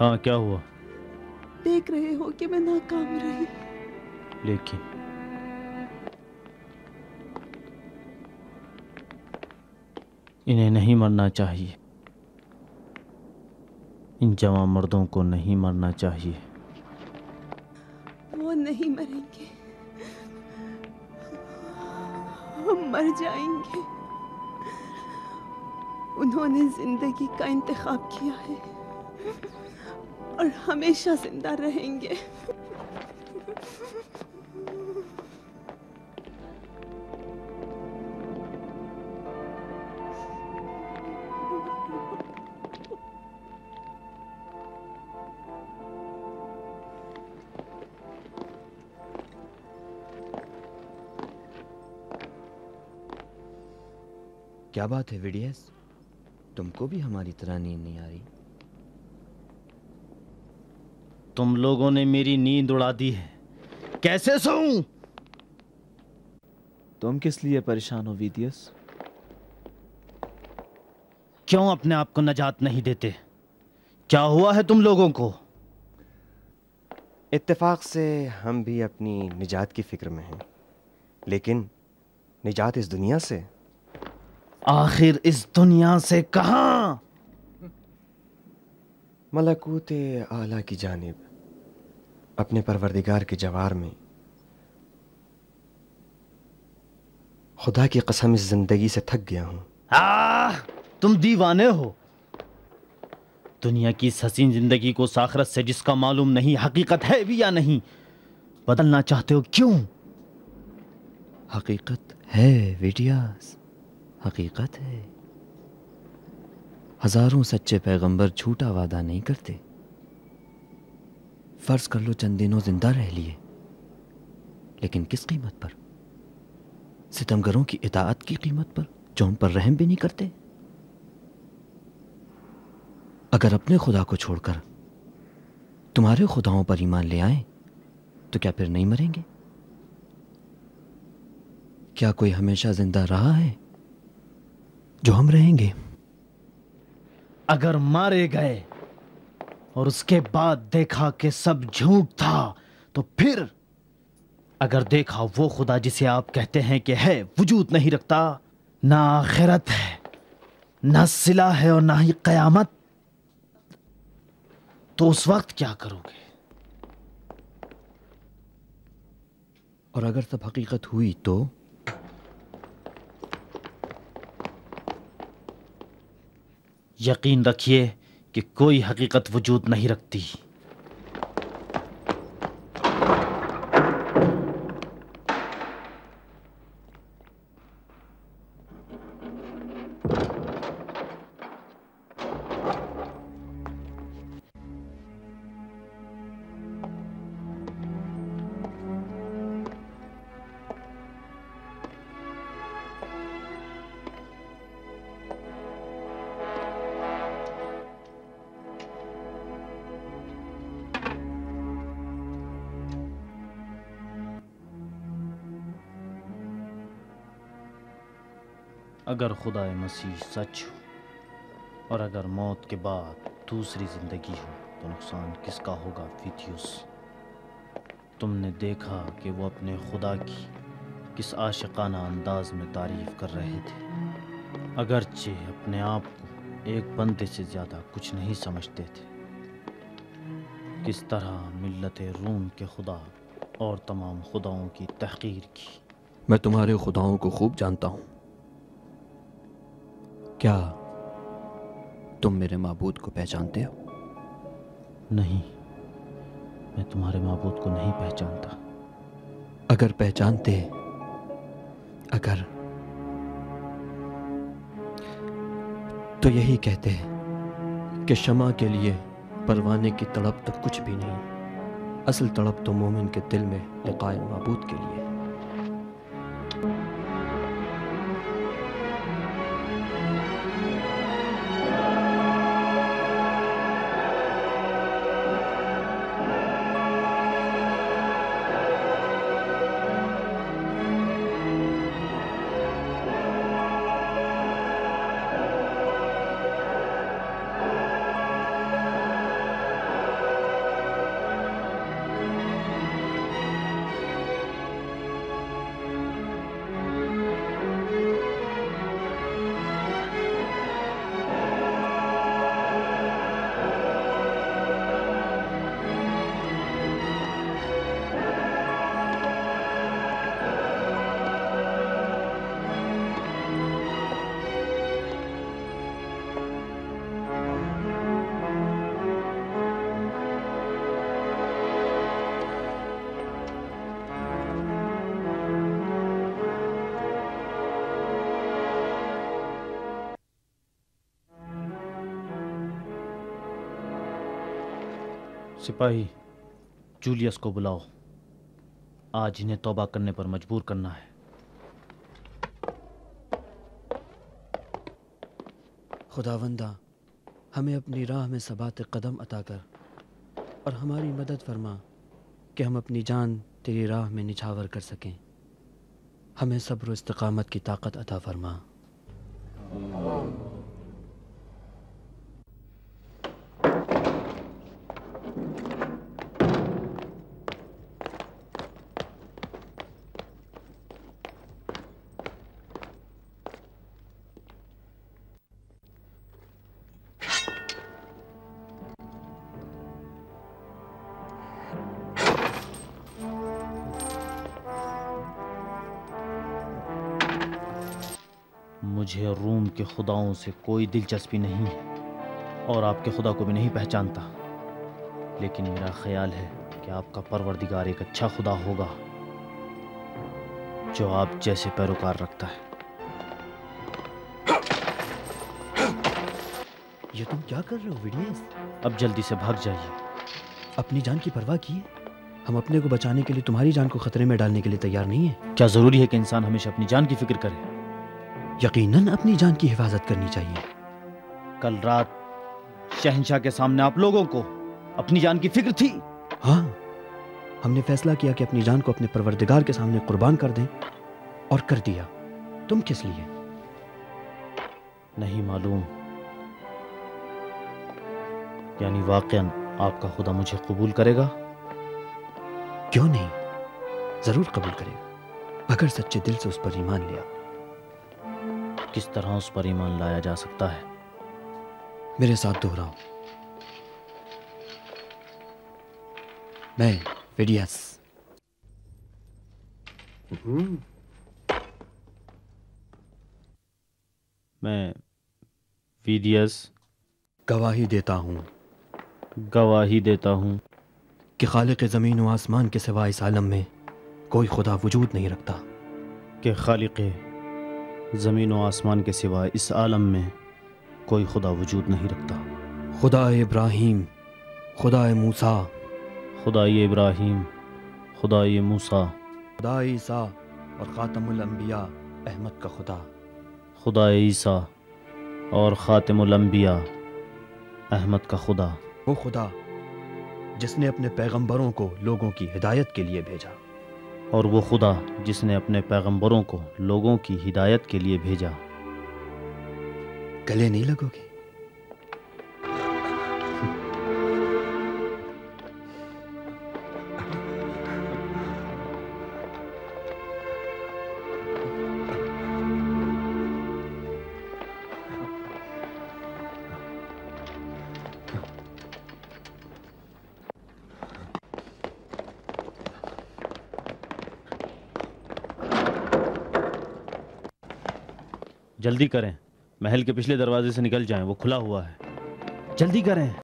हाँ, क्या हुआ? देख रहे हो कि मैं नाकाम रही, लेकिन इन्हें नहीं मरना चाहिए। इन जवां मर्दों को नहीं मरना चाहिए। वो नहीं मरेंगे, हम मर जाएंगे। उन्होंने जिंदगी का इंतखाब किया है और हमेशा जिंदा रहेंगे। क्या बात है विडियस, तुमको भी हमारी तरह नींद नहीं आ रही? तुम लोगों ने मेरी नींद उड़ा दी है, कैसे सोऊं? तुम किस लिए परेशान हो विडियस? क्यों अपने आप को नजात नहीं देते? क्या हुआ है तुम लोगों को? इत्तेफाक से हम भी अपनी निजात की फिक्र में हैं, लेकिन निजात इस दुनिया से। आखिर इस दुनिया से कहां? मलकूत आला की जानिब, अपने परवरदिगार के जवार में। खुदा की कसम इस जिंदगी से थक गया हूं। तुम दीवाने हो। दुनिया की इस हसीन जिंदगी को आखिरत से जिसका मालूम नहीं हकीकत है भी या नहीं, बदलना चाहते हो क्यों? हकीकत है विडियस, हकीकत है। हजारों सच्चे पैगंबर झूठा वादा नहीं करते। फर्ज कर लो चंद दिनों जिंदा रह लिए, लेकिन किस कीमत पर? सितमगरों की इताअत की कीमत पर, जो हम पर रहम भी नहीं करते। अगर अपने खुदा को छोड़कर तुम्हारे खुदाओं पर ईमान ले आए तो क्या फिर नहीं मरेंगे? क्या कोई हमेशा जिंदा रहा है जो हम रहेंगे? अगर मारे गए और उसके बाद देखा कि सब झूठ था, तो फिर अगर देखा वो खुदा जिसे आप कहते हैं कि है वजूद नहीं रखता, ना आखिरत है, ना सिला है और ना ही कयामत, तो उस वक्त क्या करोगे? और अगर सब हकीकत हुई तो? यकीन रखिए कि कोई हकीकत वजूद नहीं रखती। अगर खुदा मसीह सच हो और अगर मौत के बाद दूसरी जिंदगी हो, तो नुकसान किसका होगा विदियुस? तुमने देखा कि वो अपने खुदा की किस आशिकाना अंदाज में तारीफ कर रहे थे, अगरचे अपने आप को एक बंदे से ज़्यादा कुछ नहीं समझते थे। किस तरह मिल्लत रूम के खुदा और तमाम खुदाओं की तहकीर की। मैं तुम्हारे खुदाओं को खूब जानता हूं। क्या तुम मेरे माबूद को पहचानते हो? नहीं, मैं तुम्हारे माबूद को नहीं पहचानता। अगर पहचानते, अगर, तो यही कहते कि शमा के लिए परवाने की तड़प तो कुछ भी नहीं, असल तड़प तो मोमिन के दिल में लिकाए माबूद के लिए। सिपाही, जूलियस को बुलाओ। आज इन्हें तौबा करने पर मजबूर करना है। खुदावंदा, हमें अपनी राह में सबात कदम अता कर और हमारी मदद फरमा कि हम अपनी जान तेरी राह में निछावर कर सकें। हमें सब्र और इस्तिकामत की ताकत अता फरमा। मुझे रूम के खुदाओं से कोई दिलचस्पी नहीं है और आपके खुदा को भी नहीं पहचानता, लेकिन मेरा ख्याल है कि आपका परवरदिगार एक अच्छा खुदा होगा जो आप जैसे पैरोकार रखता है। ये तुम क्या कर रहे हो विडियस? अब जल्दी से भाग जाइए। अपनी जान की परवाह किए? हम अपने को बचाने के लिए तुम्हारी जान को खतरे में डालने के लिए तैयार नहीं है। क्या जरूरी है कि इंसान हमेशा अपनी जान की फिक्र करे? यकीनन अपनी जान की हिफाजत करनी चाहिए। कल रात शहंशाह के सामने आप लोगों को अपनी जान की फिक्र थी। हाँ, हमने फैसला किया कि अपनी जान को अपने परवरदिगार के सामने कुर्बान कर दें, और कर दिया। तुम किस लिए? नहीं मालूम। यानी वाकईन आपका खुदा मुझे कबूल करेगा? क्यों नहीं, जरूर कबूल करेगा, अगर सच्चे दिल से उस पर ईमान लिया। किस तरह उस पर ईमान लाया जा सकता है? मेरे साथ दोहराओ। मैं विडियस। मैं विडियस गवाही देता हूँ कि खालिक ज़मीन व आसमान के सिवा इस आलम में कोई खुदा वजूद नहीं रखता। कि खालिक ज़मीन व आसमान के सिवा इस आलम में कोई खुदा वजूद नहीं रखता। खुदा इब्राहीम, खुदा मूसा, खुदा इब्राहीम, खुदा मूसा, खुदा ईसा और ख़ातमुल अंबिया अहमद का खुदा। खुदा ईसा और ख़ातमुल अंबिया अहमद का खुदा। वो खुदा जिसने अपने पैगंबरों को लोगों की हिदायत के लिए भेजा। और वो खुदा जिसने अपने पैगंबरों को लोगों की हिदायत के लिए भेजा। गले नहीं लगोगे? जल्दी करें, महल के पिछले दरवाजे से निकल जाएं, वो खुला हुआ है। जल्दी करें।